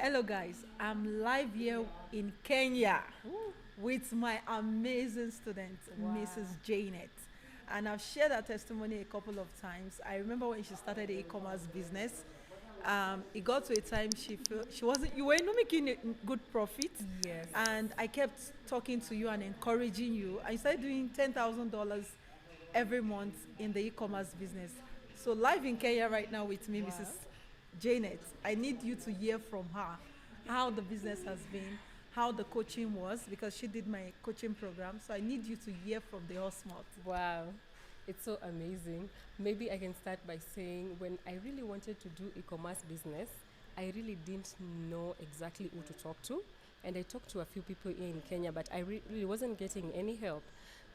Hello, guys. I'm live here in Kenya Ooh, with my amazing student, wow. Mrs. Janet. And I've shared her testimony a couple of times. I remember when she started the e-commerce business. It got to a time she wasn't you were not making a good profit, Yes. and I kept talking to you and encouraging you. I started doing $10,000 every month in the e-commerce business. So live in Kenya right now with me, Wow. Mrs. Janet. I need you to hear from her how the business has been, how the coaching was, because she did my coaching program. So I need you to hear from the horse mouth. Wow. It's so amazing. Maybe I can start by saying when I really wanted to do e-commerce business, I really didn't know exactly who to talk to. And I talked to a few people here in Kenya, but I really wasn't getting any help.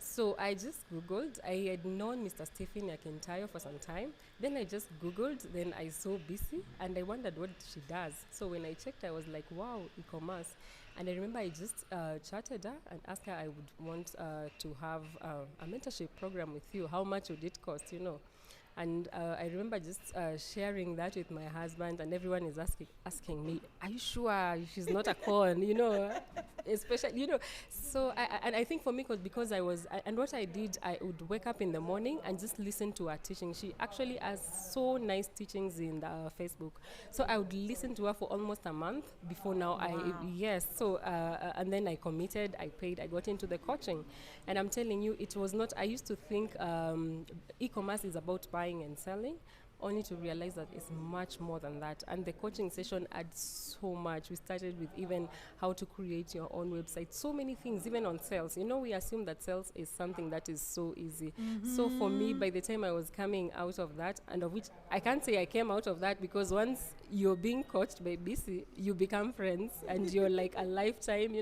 So I just Googled. I had known Mr. Stephen Akintayo for some time. Then I just Googled. Then I saw BC and I wondered what she does. So when I checked, I was like, wow, e-commerce. And I remember I just chatted her and asked her I would want to have a mentorship program with you. How much would it cost, you know? And I remember just sharing that with my husband, and everyone is asking me, "Are you sure she's not a con?" You know, especially So and I think for me, because and what I did, I would wake up in the morning and just listen to her teaching. She actually has so nice teachings in the Facebook, so I would listen to her for almost a month before now. Wow. Yes, so and then I committed, I paid, I got into the coaching, and I'm telling you, it was not. I used to think e-commerce is about buying and selling, only to realize that it's much more than that. And the coaching session adds so much. We started with even how to create your own website, so many things, even on sales. We assume that sales is something that is so easy. So for me, Mm-hmm. by the time I was coming out of that, and of which I can't say I came out of that, because once you're being coached by BC, you become friends and you're like a lifetime,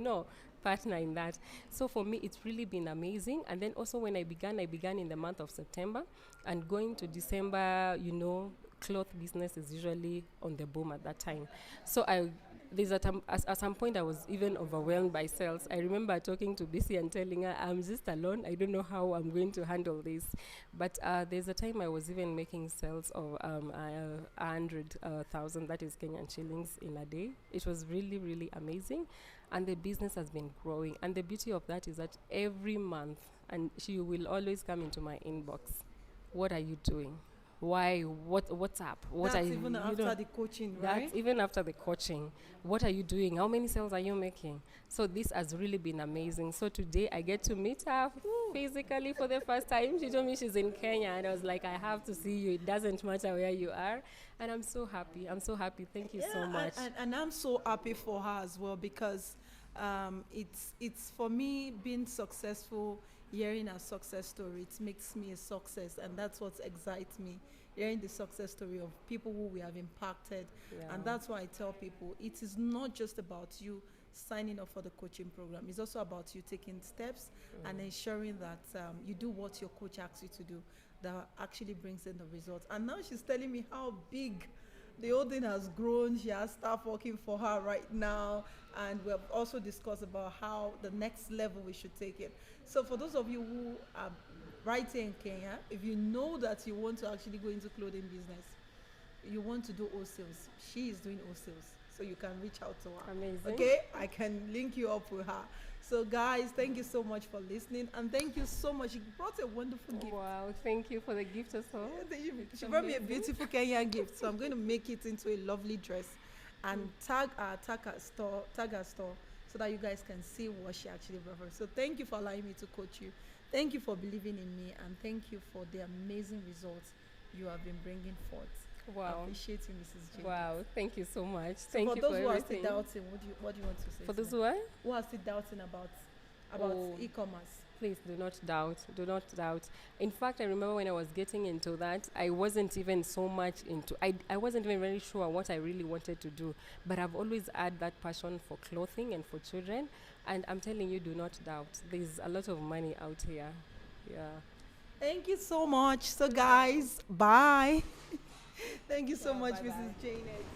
partner in that. So for me, it's really been amazing. And then also when I began in the month of September, and going to December, cloth business is usually on the boom at that time. So at some point I was even overwhelmed by sales. I remember talking to BC and telling her, I'm just alone. I don't know how I'm going to handle this. But there's a time I was even making sales of 100,000, that is Kenyan shillings, in a day. It was really, really amazing. And the business has been growing. And the beauty of that is that every month, and she will always come into my inbox. What are you doing? Why? What's up? What are That's you? even You know, after the coaching, that's right? even after the coaching. What are you doing? How many sales are you making? So this has really been amazing. So today I get to meet her physically for the first time. She told me she's in Kenya, and I was like, I have to see you. It doesn't matter where you are. And I'm so happy. I'm so happy. Thank you Yeah, so much. and I'm so happy for her as well, because it's for me being successful. Hearing a success story, it makes me a success, and that's what excites me. Hearing the success story of people who we have impacted, Yeah. and that's why I tell people it is not just about you signing up for the coaching program. It's also about you taking steps and ensuring that you do what your coach asks you to do, that actually brings in the results. And now she's telling me how big the whole thing has grown. She has staff working for her right now, and we have also discussed about how the next level we should take it. So for those of you who are right here in Kenya, if you know that you want to actually go into clothing business, you want to do wholesales, she is doing wholesales, so you can reach out to her. Amazing. Okay, I can link you up with her. So guys, thank you so much for listening, and thank you so much. You brought a wonderful gift. Wow. Thank you for the gift as well. It's She brought me a amazing. beautiful Kenyan gift, so I'm going to make it into a lovely dress and tag her store, so that you guys can see what she actually brought her. So thank you for allowing me to coach you. Thank you for believing in me, and thank you for the amazing results you have been bringing forth. I Wow. appreciate you, Mrs. J. Wow. Thank you so much. So Thank for you those for who are still everything. doubting, what do you want to say For to those them? who Who are still doubting about Oh, e-commerce? please do not doubt. Do not doubt. In fact, I remember when I was getting into that, I wasn't even so much into. I wasn't even very sure what I really wanted to do. But I've always had that passion for clothing and for children. And I'm telling you, do not doubt. There's a lot of money out here. Yeah. Thank you so much. So guys, bye. Thank you so Yeah. much, Bye Mrs. bye. Janet.